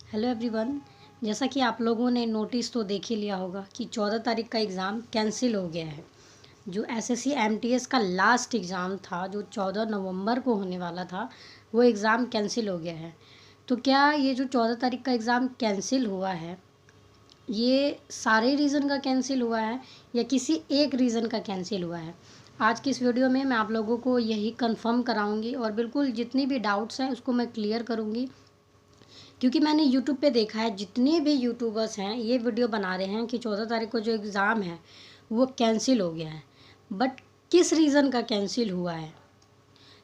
Hello everyone. जैसा कि आप लोगों ने नोटिस तो देख ही लिया होगा कि 14 तारीख का एग्ज़ाम कैंसिल हो गया है। जो एसएससी एमटीएस का लास्ट एग्ज़ाम था जो 14 नवंबर को होने वाला था, वो एग्ज़ाम कैंसिल हो गया है। तो क्या ये जो 14 तारीख का एग्ज़ाम कैंसिल हुआ है, ये सारे रीज़न का कैंसिल हुआ है या किसी एक रीज़न का कैंसिल हुआ है? आज की इस वीडियो में मैं आप लोगों को यही कंफर्म कराऊंगी और बिल्कुल जितनी भी डाउट्स हैं उसको मैं क्लियर करूंगी। क्योंकि मैंने यूट्यूब पे देखा है, जितने भी यूट्यूबर्स हैं ये वीडियो बना रहे हैं कि 14 तारीख को जो एग्ज़ाम है वो कैंसिल हो गया है। बट किस रीज़न का कैंसिल हुआ है?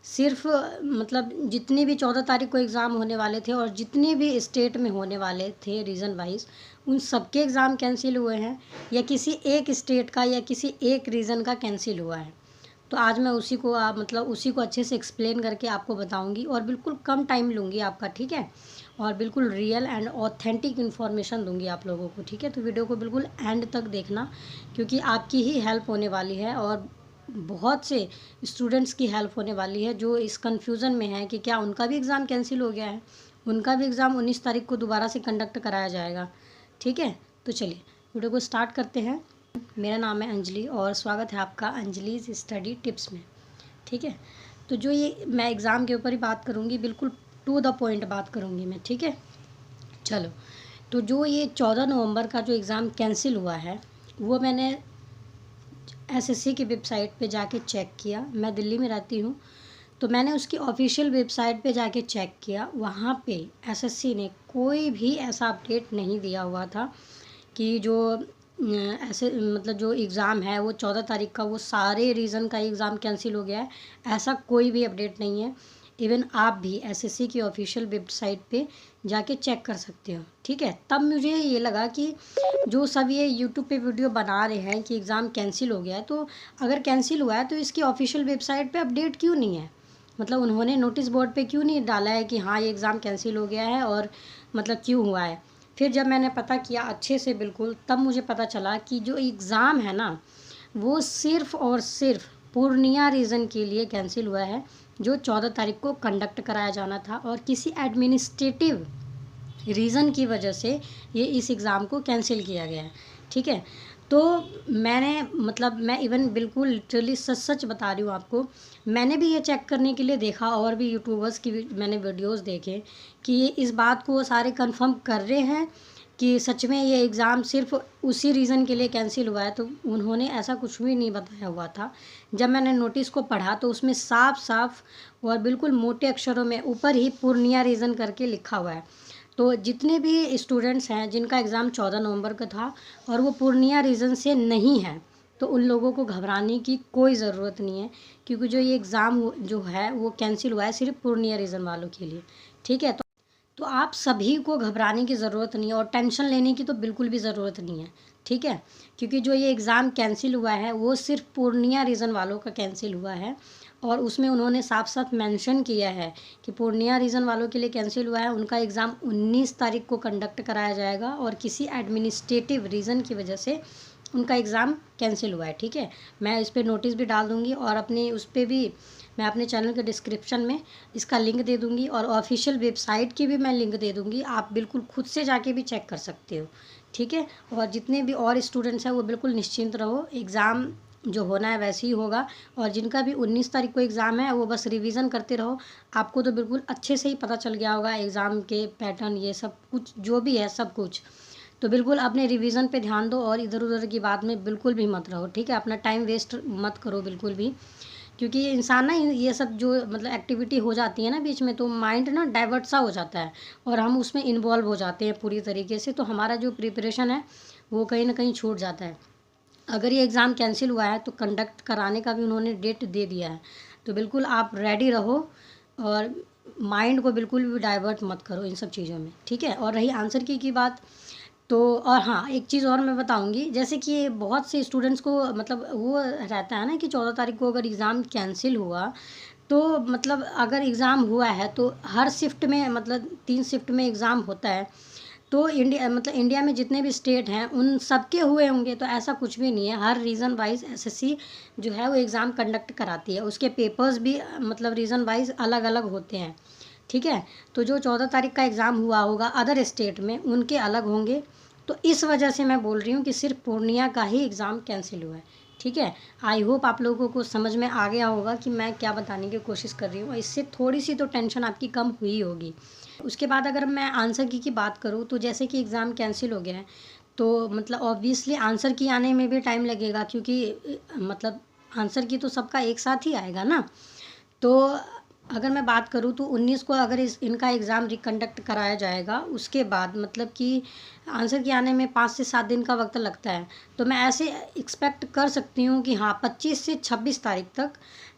सिर्फ मतलब जितने भी 14 तारीख को एग्ज़ाम होने वाले थे और जितने भी स्टेट में होने वाले थे रीज़न वाइज, उन सबके एग्ज़ाम कैंसिल हुए हैं या किसी एक स्टेट का या किसी एक रीज़न का कैंसिल हुआ है? तो आज मैं उसी को उसी को अच्छे से एक्सप्लेन करके आपको बताऊंगी और बिल्कुल कम टाइम लूँगी आपका, ठीक है? और बिल्कुल रियल एंड ऑथेंटिक इन्फॉर्मेशन दूंगी आप लोगों को, ठीक है? तो वीडियो को बिल्कुल एंड तक देखना, क्योंकि आपकी ही हेल्प होने वाली है और बहुत से स्टूडेंट्स की हेल्प होने वाली है जो इस कन्फ्यूज़न में है कि क्या उनका भी एग्ज़ाम कैंसिल हो गया है। उनका भी एग्ज़ाम 19 तारीख को दोबारा से कंडक्ट कराया जाएगा, ठीक है? तो चलिए वीडियो को स्टार्ट करते हैं। मेरा नाम है अंजलि और स्वागत है आपका अंजलिज़ स्टडी टिप्स में, ठीक है? तो जो ये मैं एग्ज़ाम के ऊपर ही बात करूँगी, बिल्कुल टू द पॉइंट बात करूँगी मैं, ठीक है? चलो, तो जो ये 14 नवंबर का जो एग्ज़ाम कैंसिल हुआ है, वो मैंने एसएससी की वेबसाइट पे जाके चेक किया। मैं दिल्ली में रहती हूँ, तो मैंने उसकी ऑफिशियल वेबसाइट पे जाके चेक किया। वहाँ पे एसएससी ने कोई भी ऐसा अपडेट नहीं दिया हुआ था कि जो ऐसे जो एग्ज़ाम है वो 14 तारीख का वो सारे रीज़न का एग्ज़ाम कैंसिल हो गया है, ऐसा कोई भी अपडेट नहीं है। इवन आप भी एसएससी की ऑफिशियल वेबसाइट पे जाके चेक कर सकते हो, ठीक है? तब मुझे ये लगा कि जो सब ये यूट्यूब पे वीडियो बना रहे हैं कि एग्ज़ाम कैंसिल हो गया है, तो अगर कैंसिल हुआ है तो इसकी ऑफिशियल वेबसाइट पे अपडेट क्यों नहीं है? उन्होंने नोटिस बोर्ड पे क्यों नहीं डाला है कि हाँ ये एग्ज़ाम कैंसिल हो गया है और क्यों हुआ है? फिर जब मैंने पता किया अच्छे से बिल्कुल, तब मुझे पता चला कि जो एग्ज़ाम है ना, वो सिर्फ़ और सिर्फ पूर्णिया रीज़न के लिए कैंसिल हुआ है, जो 14 तारीख को कंडक्ट कराया जाना था और किसी एडमिनिस्ट्रेटिव रीज़न की वजह से ये इस एग्ज़ाम को कैंसिल किया गया है, ठीक है? तो मैंने मैं इवन बिल्कुल लिटरली सच सच बता रही हूँ आपको, मैंने भी ये चेक करने के लिए देखा और भी यूट्यूबर्स की भी मैंने वीडियोस देखे कि ये इस बात को सारे कंफर्म कर रहे हैं कि सच में ये एग्ज़ाम सिर्फ उसी रीज़न के लिए कैंसिल हुआ है। तो उन्होंने ऐसा कुछ भी नहीं बताया हुआ था। जब मैंने नोटिस को पढ़ा तो उसमें साफ साफ और बिल्कुल मोटे अक्षरों में ऊपर ही पूर्णिया रीज़न करके लिखा हुआ है। तो जितने भी स्टूडेंट्स हैं जिनका एग्ज़ाम 14 नवंबर का था और वो पूर्णिया रीज़न से नहीं है, तो उन लोगों को घबराने की कोई ज़रूरत नहीं है, क्योंकि जो ये एग्ज़ाम जो है वो कैंसिल हुआ है सिर्फ पूर्णिया रीज़न वालों के लिए, ठीक है? तो आप सभी को घबराने की ज़रूरत नहीं है और टेंशन लेने की तो बिल्कुल भी ज़रूरत नहीं है, ठीक है? क्योंकि जो ये एग्ज़ाम कैंसिल हुआ है वो सिर्फ पूर्णिया रीज़न वालों का कैंसिल हुआ है और उसमें उन्होंने साफ साफ मेंशन किया है कि पूर्णिया रीज़न वालों के लिए कैंसिल हुआ है। उनका एग्ज़ाम 19 तारीख को कंडक्ट कराया जाएगा और किसी एडमिनिस्ट्रेटिव रीज़न की वजह से उनका एग्ज़ाम कैंसिल हुआ है, ठीक है? मैं इस पर नोटिस भी डाल दूँगी और अपने उस पर भी मैं अपने चैनल के डिस्क्रिप्शन में इसका लिंक दे दूँगी और ऑफिशियल वेबसाइट की भी मैं लिंक दे दूँगी। आप बिल्कुल खुद से जाके भी चेक कर सकते हो, ठीक है? और जितने भी और स्टूडेंट्स हैं वो बिल्कुल निश्चिंत रहो, एग्ज़ाम जो होना है वैसे ही होगा और जिनका भी 19 तारीख को एग्ज़ाम है वो बस रिवीजन करते रहो। आपको तो बिल्कुल अच्छे से ही पता चल गया होगा एग्ज़ाम के पैटर्न, ये सब कुछ जो भी है सब कुछ। तो बिल्कुल अपने रिवीजन पे ध्यान दो और इधर-उधर की बात में बिल्कुल भी मत रहो, ठीक है? अपना टाइम वेस्ट मत करो बिल्कुल भी, क्योंकि ये इंसान ना ये सब जो एक्टिविटी हो जाती है ना बीच में, तो माइंड ना डाइवर्ट सा हो जाता है और हम उसमें इन्वॉल्व हो जाते हैं पूरी तरीके से, तो हमारा जो प्रिपरेशन है वो कहीं ना कहीं छूट जाता है। अगर ये एग्ज़ाम कैंसिल हुआ है तो कंडक्ट कराने का भी उन्होंने डेट दे दिया है, तो बिल्कुल आप रेडी रहो और माइंड को बिल्कुल भी डाइवर्ट मत करो इन सब चीज़ों में, ठीक है? और रही आंसर की बात, तो और हाँ, एक चीज़ और मैं बताऊँगी, जैसे कि बहुत से स्टूडेंट्स को वो रहता है ना कि 14 तारीख को अगर एग्ज़ाम कैंसिल हुआ, तो अगर एग्ज़ाम हुआ है तो हर शिफ्ट में 3 शिफ्ट में एग्ज़ाम होता है। तो इंडिया में जितने भी स्टेट हैं उन सबके हुए होंगे, तो ऐसा कुछ भी नहीं है। हर रीज़न वाइज़ एसएससी जो है वो एग्ज़ाम कंडक्ट कराती है। उसके पेपर्स भी रीज़न वाइज़ अलग-अलग होते हैं। ठीक है। तो जो 14 तारीख का एग्ज़ाम हुआ होगा अदर स्टेट में, उनके अलग होंगे। तो इस वजह से मैं बोल रही हूँ कि सिर्फ पूर्णिया का ही एग्ज़ाम कैंसिल हुआ है। ठीक है। आई होप आप लोगों को समझ में आ गया होगा कि मैं क्या बताने की कोशिश कर रही हूँ। इससे थोड़ी सी तो टेंशन आपकी कम हुई होगी। उसके बाद अगर मैं आंसर की बात करूँ, तो जैसे कि एग्ज़ाम कैंसिल हो गया है, तो मतलब ऑब्वियसली आंसर की आने में भी टाइम लगेगा, क्योंकि मतलब आंसर की तो सबका एक साथ ही आएगा ना। तो अगर मैं बात करूँ तो 19 को अगर इनका एग्ज़ाम रिकंडक्ट कराया जाएगा, उसके बाद मतलब कि आंसर के आने में 5 से 7 दिन का वक्त लगता है। तो मैं ऐसे एक्सपेक्ट कर सकती हूँ कि हाँ, 25 से 26 तारीख तक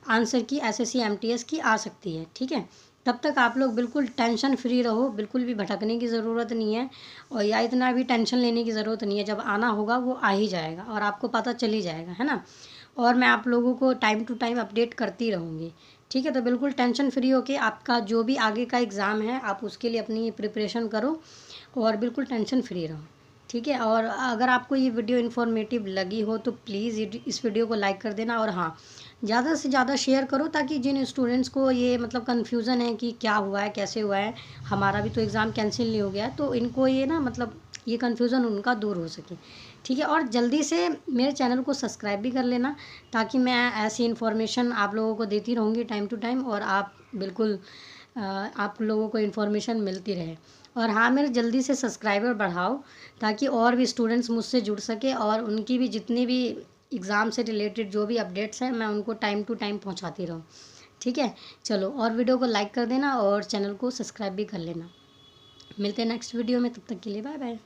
आंसर की एसएससी एमटीएस की आ सकती है। ठीक है। तब तक आप लोग बिल्कुल टेंशन फ्री रहो, बिल्कुल भी भटकने की ज़रूरत नहीं है, और या इतना भी टेंशन लेने की ज़रूरत नहीं है। जब आना होगा वो आ ही जाएगा और आपको पता चल ही जाएगा, है ना। और मैं आप लोगों को टाइम टू टाइम अपडेट करती रहूँगी। ठीक है। तो बिल्कुल टेंशन फ्री होके आपका जो भी आगे का एग्ज़ाम है, आप उसके लिए अपनी प्रिपरेशन करो और बिल्कुल टेंशन फ्री रहो। ठीक है। और अगर आपको ये वीडियो इन्फॉर्मेटिव लगी हो तो प्लीज़ इस वीडियो को लाइक कर देना, और हाँ, ज़्यादा से ज़्यादा शेयर करो, ताकि जिन स्टूडेंट्स को ये मतलब कन्फ्यूज़न है कि क्या हुआ है, कैसे हुआ है, हमारा भी तो एग्ज़ाम कैंसिल नहीं हो गया, तो इनको ये ना मतलब ये कन्फ्यूज़न उनका दूर हो सके। ठीक है। और जल्दी से मेरे चैनल को सब्सक्राइब भी कर लेना, ताकि मैं ऐसी इन्फॉर्मेशन आप लोगों को देती रहूँगी टाइम टू टाइम, और आप बिल्कुल आप लोगों को इन्फॉर्मेशन मिलती रहे। और हाँ, मेरे जल्दी से सब्सक्राइबर बढ़ाओ, ताकि और भी स्टूडेंट्स मुझसे जुड़ सके, और उनकी भी जितनी भी एग्ज़ाम से रिलेटेड जो भी अपडेट्स हैं, मैं उनको टाइम टू टाइम पहुंचाती रहूं। ठीक है। चलो, और वीडियो को लाइक कर देना और चैनल को सब्सक्राइब भी कर लेना। मिलते हैं नेक्स्ट वीडियो में, तब तक के लिए बाय बाय।